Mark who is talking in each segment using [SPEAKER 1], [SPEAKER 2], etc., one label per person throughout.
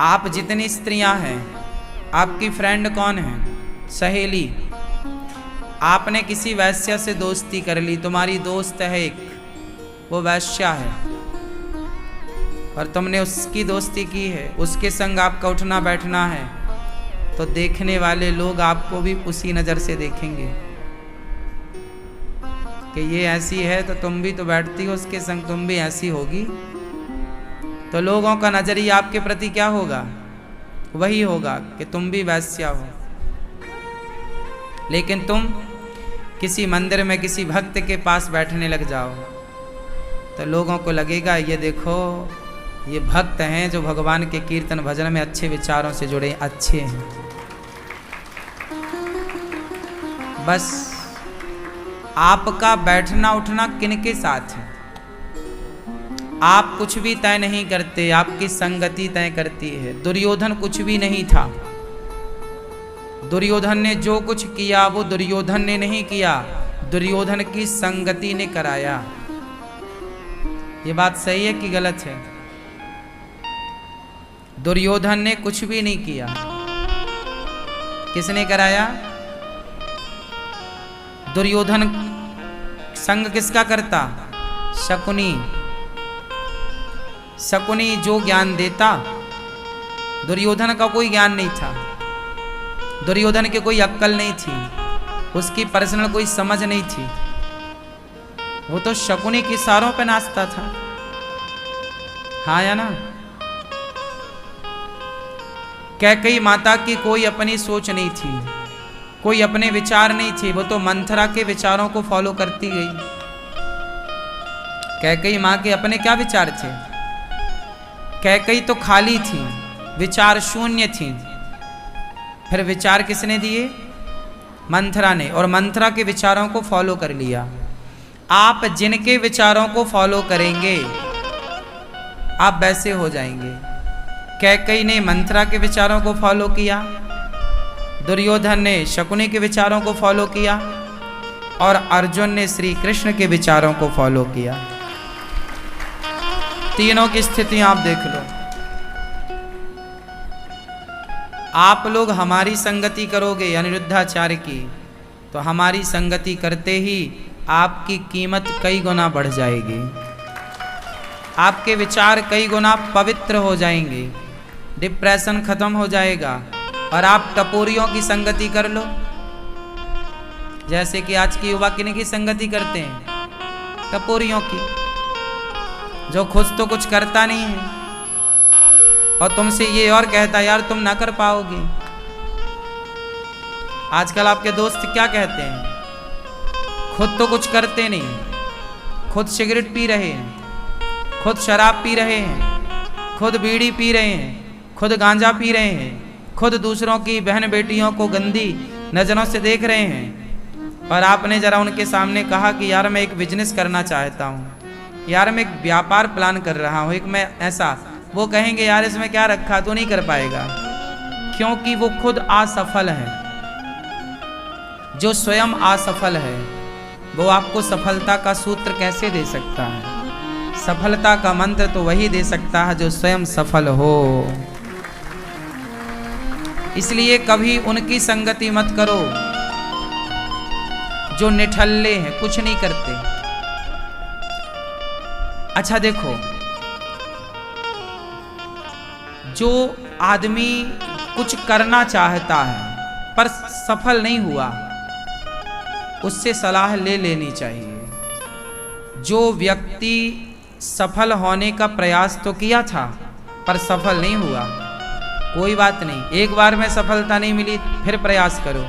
[SPEAKER 1] आप जितनी स्त्रियां हैं, आपकी फ्रेंड कौन है? सहेली। आपने किसी वैश्या से दोस्ती कर ली, तुम्हारी दोस्त है एक, वो वैश्या है और तुमने उसकी दोस्ती की है, उसके संग आपका उठना बैठना है, तो देखने वाले लोग आपको भी उसी नज़र से देखेंगे कि ये ऐसी है तो तुम भी तो बैठती हो उसके संग, तुम भी ऐसी होगी। तो लोगों का नजरिया आपके प्रति क्या होगा? वही होगा कि तुम भी वैश्या हो। लेकिन तुम किसी मंदिर में किसी भक्त के पास बैठने लग जाओ तो लोगों को लगेगा ये देखो, ये भक्त हैं जो भगवान के कीर्तन भजन में अच्छे विचारों से जुड़े, अच्छे हैं। बस आपका बैठना उठना किनके साथ है? आप कुछ भी तय नहीं करते, आपकी संगति तय करती है। दुर्योधन कुछ भी नहीं था। दुर्योधन ने जो कुछ किया वो दुर्योधन ने नहीं किया, दुर्योधन की संगति ने कराया। ये बात सही है कि गलत है? दुर्योधन ने कुछ भी नहीं किया, किसने कराया? दुर्योधन संग किसका करता? शकुनी। शकुनी जो ज्ञान देता, दुर्योधन का कोई ज्ञान नहीं था, दुर्योधन की कोई अक्ल नहीं थी, उसकी पर्सनल कोई समझ नहीं थी, वो तो शकुनी के इशारों पे नाचता था। हाँ या ना? कैकेयी माता की कोई अपनी सोच नहीं थी, कोई अपने विचार नहीं थे, वो तो मंथरा के विचारों को फॉलो करती गई। कैकेयी माँ के अपने क्या विचार थे? कैकेयी तो खाली थी, विचार शून्य थी। फिर विचार किसने दिए? मंथरा ने, और मंथरा के विचारों को फॉलो कर लिया। आप जिनके विचारों को फॉलो करेंगे आप वैसे हो जाएंगे। कैकेयी ने मंथरा के विचारों को फॉलो किया, दुर्योधन ने शकुनी के विचारों को फॉलो किया और अर्जुन ने श्री कृष्ण के विचारों को फॉलो किया। तीनों की स्थिति आप देख लो। आप लोग हमारी संगति करोगे अनिरुद्धाचार्य की, तो हमारी संगति करते ही आपकी कीमत कई गुना बढ़ जाएगी, आपके विचार कई गुना पवित्र हो जाएंगे, डिप्रेशन खत्म हो जाएगा। और आप टपोरियों की संगति कर लो, जैसे कि आज की युवा किन की संगति करते हैं? टपोरियों की, जो खुद तो कुछ करता नहीं है और तुमसे ये और कहता यार तुम ना कर पाओगे। आजकल आपके दोस्त क्या कहते हैं? खुद तो कुछ करते नहीं, खुद सिगरेट पी रहे हैं, खुद शराब पी रहे हैं, खुद बीड़ी पी रहे हैं, खुद गांजा पी रहे हैं, खुद दूसरों की बहन बेटियों को गंदी नज़रों से देख रहे हैं। और आपने ज़रा उनके सामने कहा कि यार मैं एक बिजनेस करना चाहता हूँ, यार मैं एक व्यापार प्लान कर रहा हूँ, एक मैं ऐसा, वो कहेंगे यार इसमें क्या रखा, तो नहीं कर पाएगा, क्योंकि वो खुद असफल है। जो स्वयं असफल है वो आपको सफलता का सूत्र कैसे दे सकता है? सफलता का मंत्र तो वही दे सकता है जो स्वयं सफल हो। इसलिए कभी उनकी संगति मत करो जो निठल्ले हैं, कुछ नहीं करते। अच्छा देखो, जो आदमी कुछ करना चाहता है पर सफल नहीं हुआ, उससे सलाह ले लेनी चाहिए। जो व्यक्ति सफल होने का प्रयास तो किया था पर सफल नहीं हुआ, कोई बात नहीं, एक बार में सफलता नहीं मिली फिर प्रयास करो,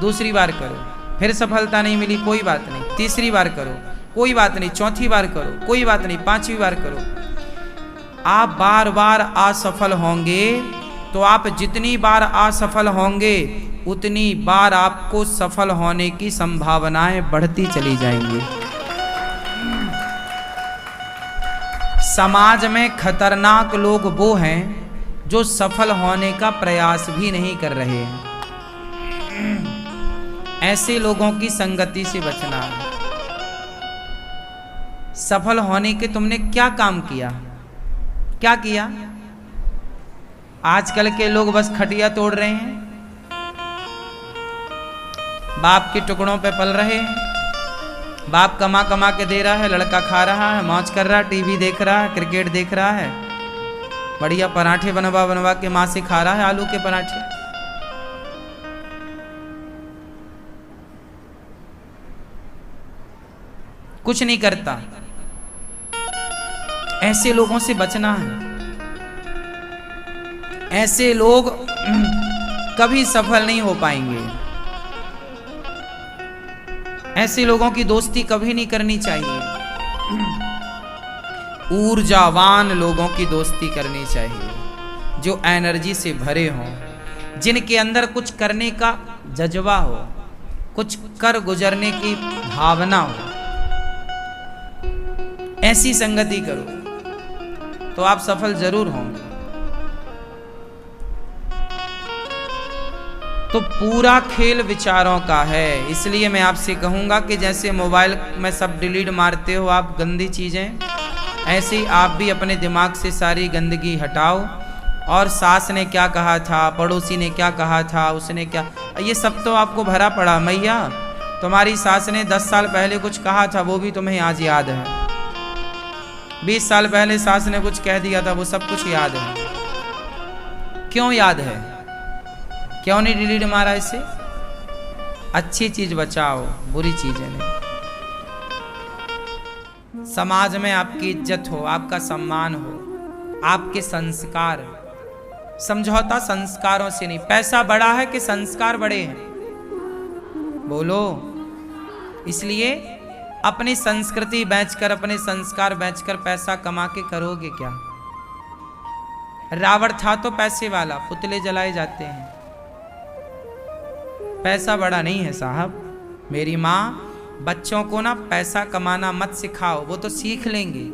[SPEAKER 1] दूसरी बार करो, फिर सफलता नहीं मिली कोई बात नहीं, तीसरी बार करो कोई बात नहीं, चौथी बार करो कोई बात नहीं, पांचवी बार करो। आप बार बार असफल होंगे तो आप जितनी बार असफल होंगे उतनी बार आपको सफल होने की संभावनाएं बढ़ती चली जाएंगी। समाज में खतरनाक लोग वो हैं जो सफल होने का प्रयास भी नहीं कर रहे हैं। ऐसे लोगों की संगति से बचना है। सफल होने के तुमने क्या काम किया? क्या किया? आजकल के लोग बस खटिया तोड़ रहे हैं, बाप के टुकड़ों पे पल रहे हैं। बाप कमा कमा के दे रहा है, लड़का खा रहा है, मौज कर रहा है, टीवी देख रहा है, क्रिकेट देख रहा है, बढ़िया पराठे बनवा बनवा के माँ से खा रहा है, आलू के पराठे। कुछ नहीं करता। ऐसे लोगों से बचना है। ऐसे लोग कभी सफल नहीं हो पाएंगे। ऐसे लोगों की दोस्ती कभी नहीं करनी चाहिए। ऊर्जावान लोगों की दोस्ती करनी चाहिए, जो एनर्जी से भरे हों, जिनके अंदर कुछ करने का जज्बा हो, कुछ कर गुजरने की भावना हो। ऐसी संगति करो तो आप सफल जरूर होंगे। तो पूरा खेल विचारों का है। इसलिए मैं आपसे कहूंगा कि जैसे मोबाइल में सब डिलीट मारते हो आप गंदी चीजें, ऐसे ही आप भी अपने दिमाग से सारी गंदगी हटाओ। और सास ने क्या कहा था, पड़ोसी ने क्या कहा था, उसने क्या, ये सब तो आपको भरा पड़ा। मैया तुम्हारी सास ने 10 साल पहले कुछ कहा था, वो भी तुम्हें आज याद है। 20 साल पहले सास ने कुछ कह दिया था, वो सब कुछ याद है। क्यों याद है? क्यों नहीं डिलीट मारा इसे? अच्छी चीज बचाओ, बुरी चीजें नहीं। समाज में आपकी इज्जत हो, आपका सम्मान हो, आपके संस्कार। समझौता संस्कारों से नहीं। पैसा बड़ा है कि संस्कार बड़े हैं? बोलो। इसलिए अपनी संस्कृति बेचकर, अपने संस्कार बेचकर पैसा कमा के करोगे क्या? रावण था तो पैसे वाला, पुतले जलाए जाते हैं। पैसा बड़ा नहीं है साहब। मेरी माँ बच्चों को ना पैसा कमाना मत सिखाओ, वो तो सीख लेंगे।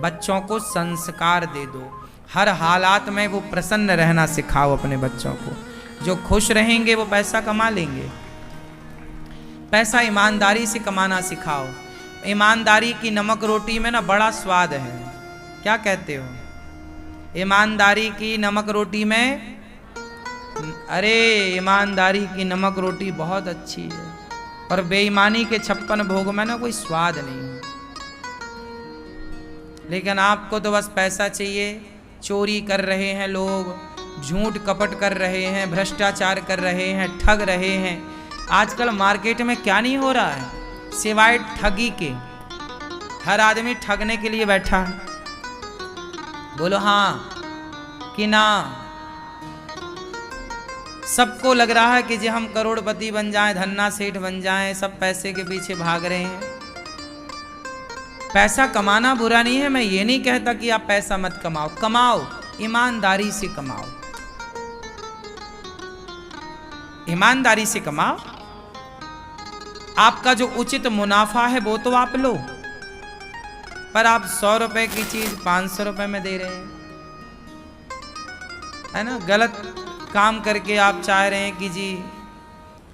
[SPEAKER 1] बच्चों को संस्कार दे दो। हर हालात में वो प्रसन्न रहना सिखाओ अपने बच्चों को। जो खुश रहेंगे वो पैसा कमा लेंगे। पैसा ईमानदारी से कमाना सिखाओ। ईमानदारी की नमक रोटी में ना बड़ा स्वाद है। क्या कहते हो? ईमानदारी की नमक रोटी में, अरे ईमानदारी की नमक रोटी बहुत अच्छी है, और बेईमानी के 56 भोग में ना कोई स्वाद नहीं है। लेकिन आपको तो बस पैसा चाहिए। चोरी कर रहे हैं लोग, झूठ कपट कर रहे हैं, भ्रष्टाचार कर रहे हैं, ठग रहे हैं। आजकल मार्केट में क्या नहीं हो रहा है सिवाय ठगी के। हर आदमी ठगने के लिए बैठा है। बोलो हाँ कि ना? सबको लग रहा है कि जी हम करोड़पति बन जाएं, धन्ना सेठ बन जाएं, सब पैसे के पीछे भाग रहे हैं। पैसा कमाना बुरा नहीं है, मैं ये नहीं कहता कि आप पैसा मत कमाओ। कमाओ, ईमानदारी से कमाओ। ईमानदारी से कमाओ। आपका जो उचित मुनाफा है वो तो आप लो, पर आप 100 रुपए की चीज 500 रुपए में दे रहे हैं, है ना? गलत काम करके आप चाह रहे हैं कि जी,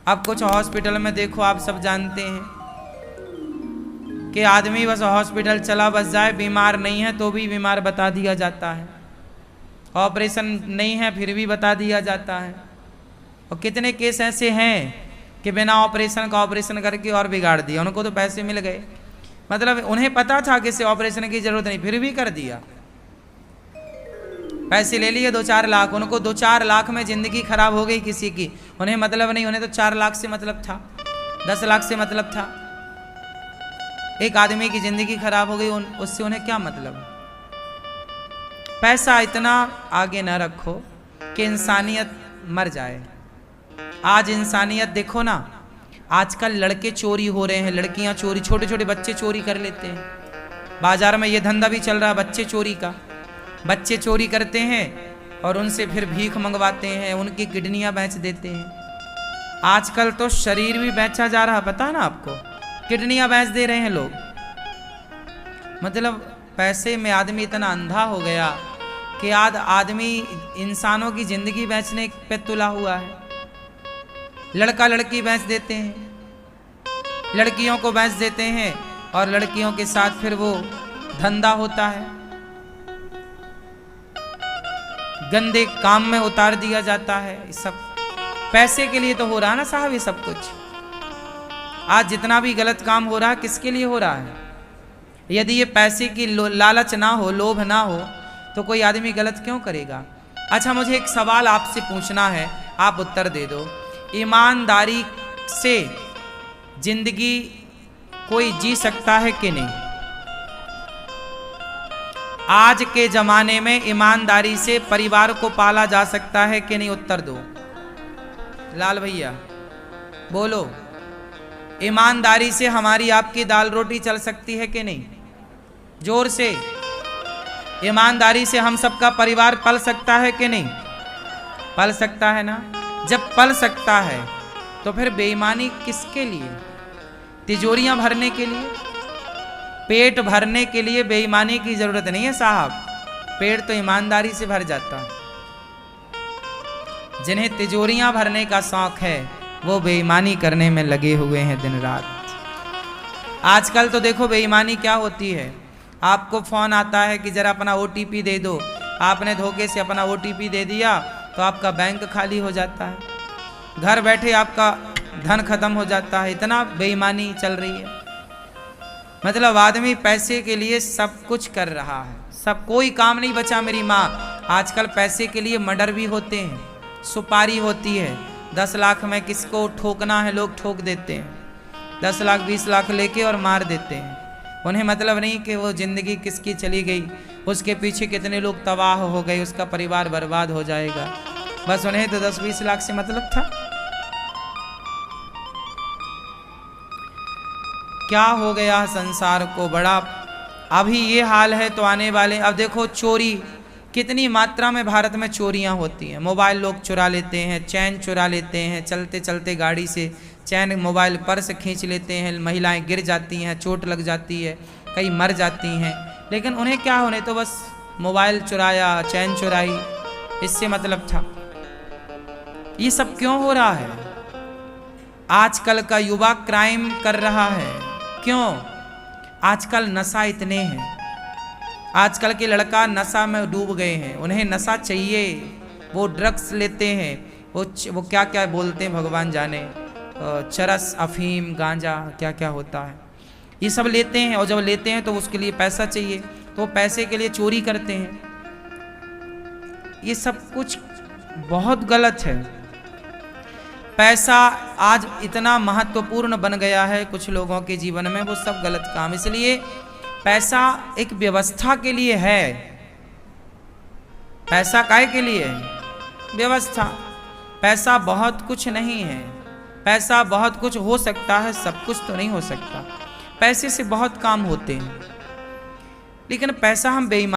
[SPEAKER 1] अब कुछ हॉस्पिटल में देखो, आप सब जानते हैं कि आदमी बस हॉस्पिटल चला बस जाए, बीमार नहीं है तो भी बीमार बता दिया जाता है, ऑपरेशन नहीं है फिर भी बता दिया जाता है। और कितने केस ऐसे हैं कि बिना ऑपरेशन का ऑपरेशन करके और बिगाड़ दिया। उनको तो पैसे मिल गए, मतलब उन्हें पता था कि इसे ऑपरेशन की जरूरत नहीं, फिर भी कर दिया। पैसे ले लिए 2-4 लाख, उनको 2-4 लाख में जिंदगी खराब हो गई किसी की, उन्हें मतलब नहीं। उन्हें तो 4 लाख से मतलब था, 10 लाख से मतलब था। एक आदमी की जिंदगी खराब हो गई, उससे उन्हें क्या मतलब? पैसा इतना आगे न रखो कि इंसानियत मर जाए। आज इंसानियत देखो ना, आजकल लड़के चोरी हो रहे हैं, लड़कियां चोरी, छोटे छोटे बच्चे चोरी कर लेते हैं। बाजार में ये धंधा भी चल रहा है बच्चे चोरी का। बच्चे चोरी करते हैं और उनसे फिर भीख मंगवाते हैं, उनकी किडनियां बेच देते हैं। आजकल तो शरीर भी बेचा जा रहा, पता ना आपको? किडनियां बेच दे रहे हैं लोग। मतलब पैसे में आदमी इतना अंधा हो गया कि आज आदमी इंसानों की जिंदगी बेचने पे तुला हुआ है। लड़का लड़की बेच देते हैं, लड़कियों को बेच देते हैं, और लड़कियों के साथ फिर वो धंधा होता है। गंदे काम में उतार दिया जाता है। सब पैसे के लिए तो हो रहा है ना साहब ये सब कुछ। आज जितना भी गलत काम हो रहा है किसके लिए हो रहा है? यदि ये पैसे की लालच ना हो, लोभ ना हो, तो कोई आदमी गलत क्यों करेगा? अच्छा, मुझे एक सवाल आपसे पूछना है, आप उत्तर दे दो। ईमानदारी से जिंदगी कोई जी सकता है कि नहीं? आज के जमाने में ईमानदारी से परिवार को पाला जा सकता है कि नहीं? उत्तर दो लाल भैया, बोलो। ईमानदारी से हमारी आपकी दाल रोटी चल सकती है कि नहीं? जोर से। ईमानदारी से हम सबका परिवार पल सकता है कि नहीं? पल सकता है ना। जब पल सकता है तो फिर बेईमानी किसके लिए? तिजोरियां भरने के लिए, पेट भरने के लिए बेईमानी की जरूरत नहीं है साहब। पेट तो ईमानदारी से भर जाता है। जिन्हें तिजोरियां भरने का शौक है वो बेईमानी करने में लगे हुए हैं दिन रात। आजकल तो देखो बेईमानी क्या होती है। आपको फोन आता है कि जरा अपना OTP दे दो, आपने धोखे से अपना OTP दे दिया तो आपका बैंक खाली हो जाता है, घर बैठे आपका धन खत्म हो जाता है। इतना बेईमानी चल रही है। मतलब आदमी पैसे के लिए सब कुछ कर रहा है, सब, कोई काम नहीं बचा मेरी माँ। आजकल पैसे के लिए मर्डर भी होते हैं, सुपारी होती है। 10 लाख में किसको ठोकना है लोग ठोक देते हैं, 10 लाख 20 लाख लेके और मार देते हैं। उन्हें मतलब नहीं कि वो जिंदगी किसकी चली गई, उसके पीछे कितने लोग तबाह हो गए, उसका परिवार बर्बाद हो जाएगा। बस उन्हें तो 10-20 लाख से मतलब था। क्या हो गया संसार को बड़ा। अभी ये हाल है तो आने वाले, अब देखो चोरी कितनी मात्रा में भारत में चोरियां होती हैं। मोबाइल लोग चुरा लेते हैं, चैन चुरा लेते हैं, चलते चलते गाड़ी से चैन, मोबाइल, पर्स खींच लेते हैं। महिलाएं गिर जाती हैं, चोट लग जाती है, कई मर जाती हैं। लेकिन उन्हें क्या, उन्हें तो बस मोबाइल चुराया, चैन चुराई, इससे मतलब था। ये सब क्यों हो रहा है? आजकल का युवा क्राइम कर रहा है। क्यों? आजकल नशा इतने हैं, आजकल के लड़का नशा में डूब गए हैं। उन्हें नशा चाहिए, वो ड्रग्स लेते हैं, वो क्या क्या बोलते हैं भगवान जाने, चरस, अफीम, गांजा, क्या क्या होता है, ये सब लेते हैं। और जब लेते हैं तो उसके लिए पैसा चाहिए, तो पैसे के लिए चोरी करते हैं। ये सब कुछ बहुत गलत है। पैसा आज इतना महत्वपूर्ण बन गया है कुछ लोगों के जीवन में, वो सब गलत काम। इसलिए पैसा एक व्यवस्था के लिए है। पैसा काहे के लिए है? व्यवस्था। पैसा बहुत कुछ नहीं है। पैसा बहुत कुछ हो सकता है, सब कुछ तो नहीं हो सकता। पैसे से बहुत काम होते हैं, लेकिन पैसा हम बेईमान